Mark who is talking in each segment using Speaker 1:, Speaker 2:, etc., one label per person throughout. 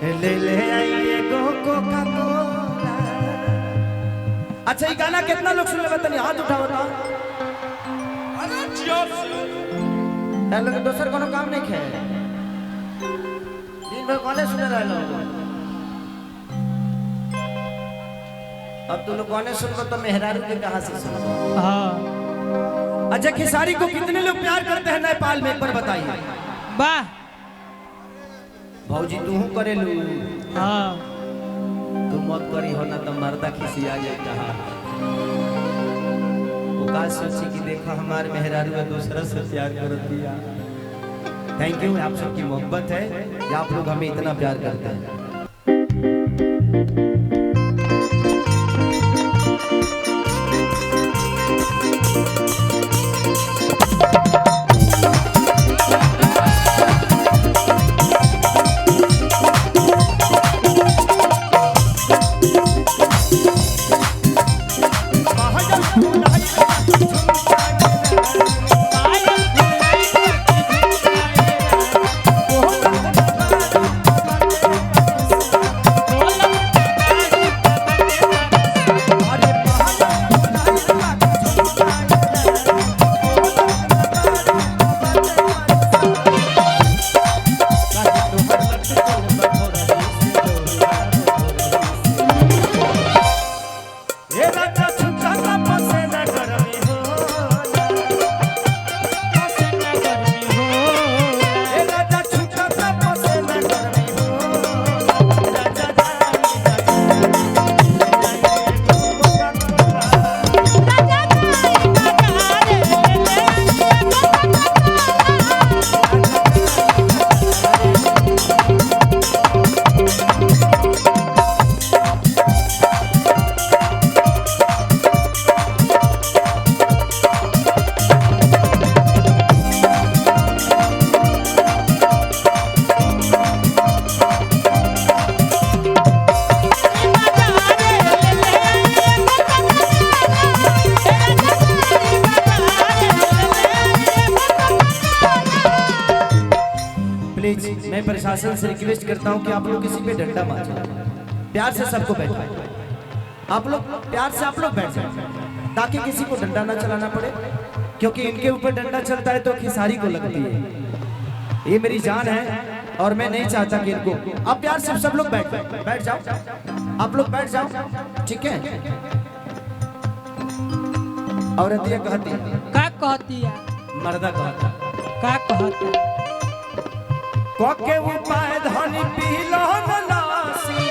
Speaker 1: ले ले आइए कोका कोला। अच्छा ये गाना कितना लोग सुन ले बतानी हाथ उठाओ ना। अरे लोग दूसर कोनो काम नहीं खे दिन भर गाने सुन रहे लोग। अब तुम लोग गाने सुनबो तो मेहरारू के कहां से सुनबो।
Speaker 2: हाँ
Speaker 1: अच्छा खेसारी को कितने लोग प्यार करते हैं नेपाल में एक बार बताइए।
Speaker 2: वाह
Speaker 1: भौजी तू करे लू।
Speaker 2: हाँ
Speaker 1: तुम मत करी हो ना तो मर्दा खिसी आ जाए कहा। वो का सोची कि देखो हमारे मेहरारू है दूसरा से प्यार कर दिया। थैंक यू आप सबकी मोहब्बत है कि आप लोग हमें इतना प्यार करते हैं। मैं प्रशासन से रिक्वेस्ट करता हूं कि आप लोग किसी पे डंडा मारो। प्यार से सबको बैठाओ। आप लोग प्यार से आप लोग बैठ जाओ ताकि किसी को डंडा ना चलाना पड़े, क्योंकि इनके ऊपर डंडा चलता है तो खिसारी को लगती है। ये मेरी जान है और मैं नहीं चाहता कि इनको। आप प्यार से सब लोग बैठ जाओ। आप लोग बैठ जाओ, ठीक है। औरतिया कहती
Speaker 2: का कहती है
Speaker 1: मर्दा कहता
Speaker 2: का कहती
Speaker 1: कोके उपाय धनी पीलो नलासी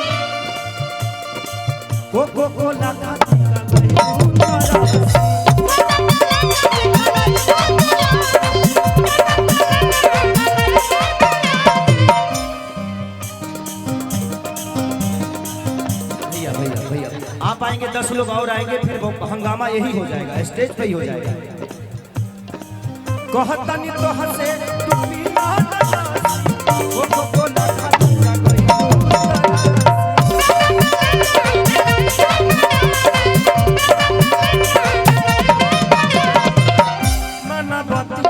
Speaker 1: कोको कोला खाती का गई भैया आप आएंगे 10 लोग और आएंगे फिर हंगामा यही हो जाएगा, स्टेज पे ही हो जाएगा। कहतनी तो हंसे तू पीला कोको कोला खाती का गई मना बाती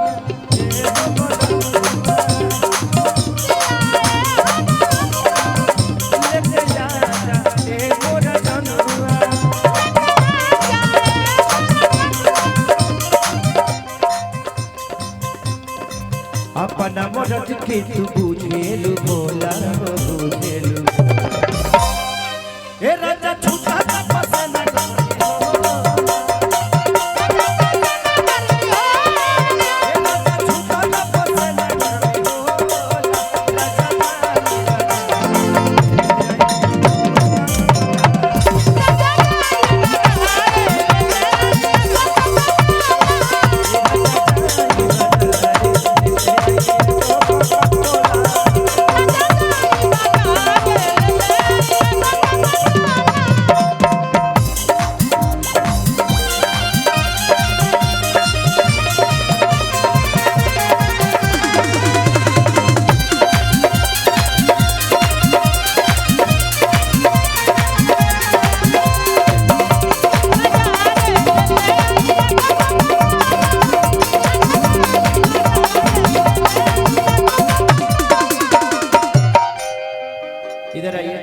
Speaker 1: इधर आइए।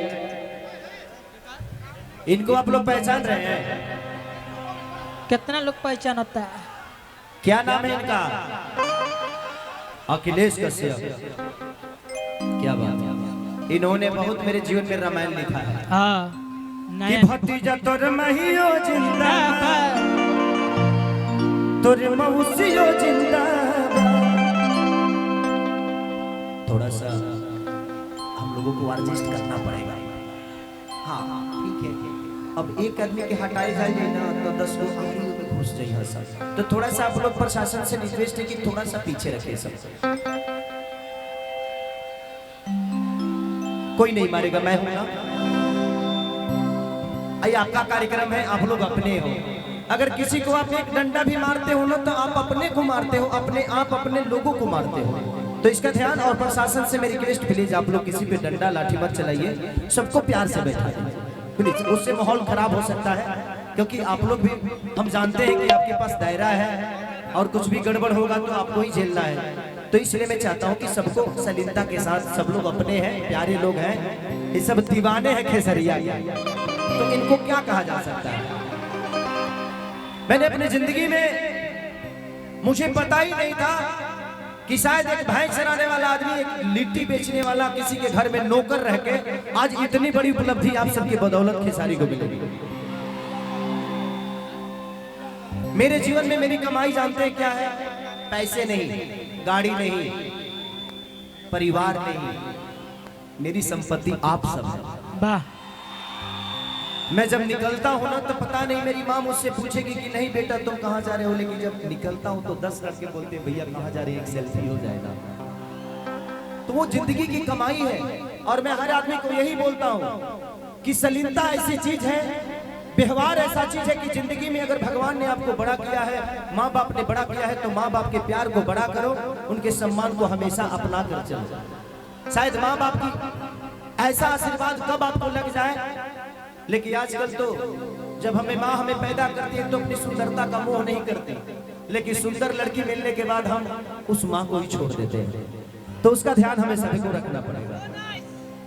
Speaker 1: इनको आप लोग पहचान रहे हैं?
Speaker 2: कितना लोग पहचान होता है?
Speaker 1: क्या नाम है इनका? अखिलेश कश्यप। क्या बात है, इन्होंने बहुत मेरे जीवन में रामायण लिखा है।
Speaker 2: हाँ
Speaker 1: कि
Speaker 2: नया
Speaker 1: भतीजा तोर महियो जिंदाबाद, तोर मौसियो जिंदाबाद। थोड़ा सा हम लोगों को एडजस्ट करना पड़ेगा। हाँ ठीक है, अब एक आदमी के हटाए जाए ना तो 10 लोग आगे में घुस जाइए सब। तो थोड़ा सा आप लोग प्रशासन से रिक्वेस्ट है कि थोड़ा सा पीछे रखिए सब। कोई नहीं मारेगा, मैं हूं ना। ये आपका कार्यक्रम है, आप लोग अपने हो। अगर किसी को आप एक डंडा भी मारते हो ना तो आप अपने को मारते हो, अपने आप अपने लोगों को मारते हो। तो इसका ध्यान, और प्रशासन से मेरी रिक्वेस्ट प्लीज आप लोग किसी पे डंडा लाठी मत चलाइए, सबको प्यार से बैठा प्लीज। उससे माहौल खराब हो सकता है, क्योंकि आप लोग भी, हम जानते हैं कि आपके पास दायरा है और कुछ भी गड़बड़ होगा तो आपको ही झेलना है। तो इसलिए मैं चाहता हूँ कि सबको सलीलता के साथ, सब लोग अपने हैं, प्यारे लोग हैं, ये सब दीवाने हैं खेसरिया के, तो इनको क्या कहा जा सकता है। मैंने अपनी जिंदगी में, मुझे पता ही नहीं था कि शायद एक भैंस चराने वाला आदमी, एक लिट्टी बेचने वाला किसी के घर में नौकर रह के आज इतनी बड़ी उपलब्धि आप सबकी बदौलत खेसारी को मिलेगी। मेरे जीवन में मेरी कमाई जानते हैं क्या है? पैसे नहीं, गाड़ी नहीं, परिवार नहीं, मेरी संपत्ति आप सब है।
Speaker 2: वाह।
Speaker 1: मैं जब निकलता हूँ ना तो पता नहीं, मेरी माँ मुझसे पूछेगी कि नहीं बेटा तुम कहाँ जा रहे हो, लेकिन जब निकलता हूँ तो 10 लड़के बोलते हैं भैया कहाँ जा रहे हैं, एक सेल्फी हो जाएगा। तो वो जिंदगी की कमाई है। और मैं हर आदमी को यही बोलता हूँ कि सलीलता ऐसी चीज है, व्यवहार ऐसा चीज है कि जिंदगी में अगर भगवान ने आपको बड़ा किया है, माँ बाप ने बड़ा किया है, तो माँ बाप के प्यार को बड़ा करो, उनके सम्मान को हमेशा अपना कर चलो। शायद माँ बाप की ऐसा आशीर्वाद कब आपको लग जाए, लेकिन आजकल तो जब हमें पैदा करती है तो अपनी सुंदरता का मोह नहीं करती, लेकिन सुंदर लड़की मिलने के बाद हम उस माँ को ही छोड़ देते हैं। तो उसका ध्यान हमें सभी को रखना पड़ेगा।